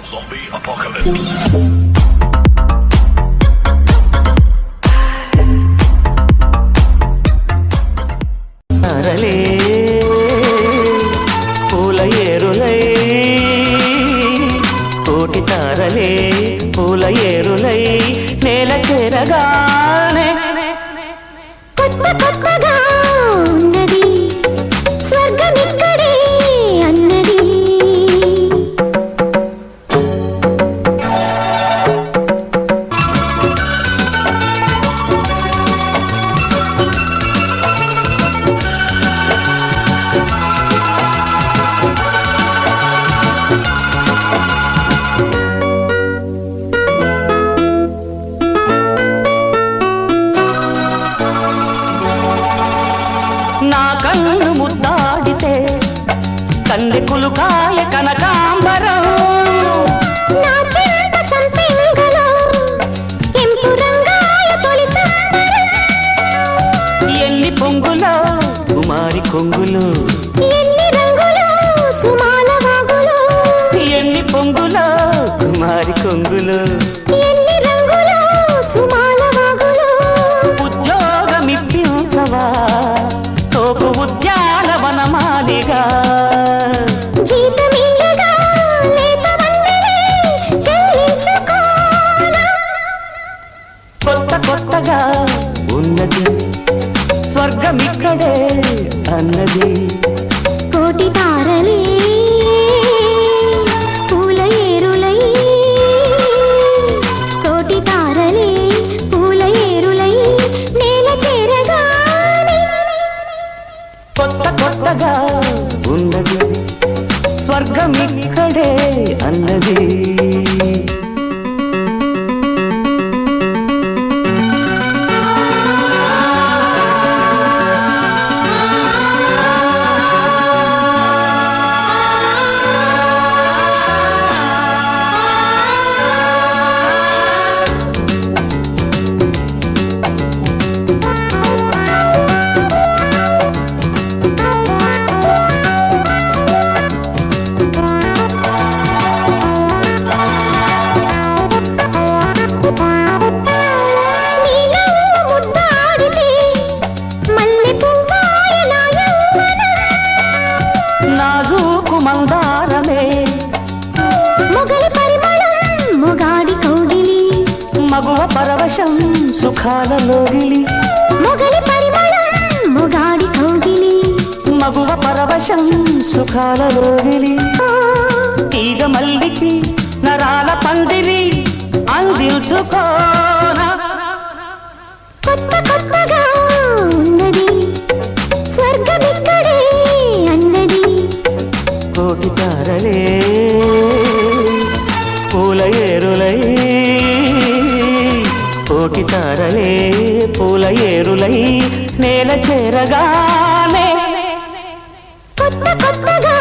Zombie apocalypse. తారలే పూల ఏరులై కోటి తారలే పూల ఏరులై నేల చేరగానే కొత్త కొత్తగా ఉన్నది స్వర్గమిక్కడే అన్నది నా కన్ను ముద్దాడితే కన్నె కులుకాయ కనకాంబరం నా చింత సంపెంగలో ఎంపు రంగాయ తొలి సంబరం ఎల్లి పొంగులో కుమారి కొంగులు ఎన్ని రంగులు సుమాల వాగులు ఎన్ని పొంగులో కుమారి కొంగులు ఎన్ని రంగులు సుమాల వాగులు ఉద్యోగమిప్పించవా సోపు ఉద్యానవనమాలిగా జీతమియ్యగా లేత వన్నెలే చెల్లించుకోనా కొత్త కొత్తగా ఉన్నది స్వర్గమిక్కడే అన్నది కోటి తారలే పూల ఏరులై కోటి తారలే పూల ఏరులై నేల చేరగానే కొత్త కొత్తగా ఉన్నది స్వర్గమిక్కడే అన్నది నీలో ముద్దాడితే మల్లె పువ్వాయ నా యవ్వనం నాజూకు మందారమే మొగలి పరిమళం మొగాడి కౌగిలి మగువ పరవశం సుఖాలలోగిలి మొగలి పరిమళం మొగాడి కౌగిలి మగువ పరవశం సుఖాలలోగిలి తీగ మల్లికి నరాల పందిరి అందించుకోనా కొత్త కొత్తగా ఉన్నది స్వర్గమిక్కడే అన్నది కోటి తారలే పూల ఏరులై కోటి తారలే పూల ఏరులై నేల చేరగానే కొత్త కొత్తగా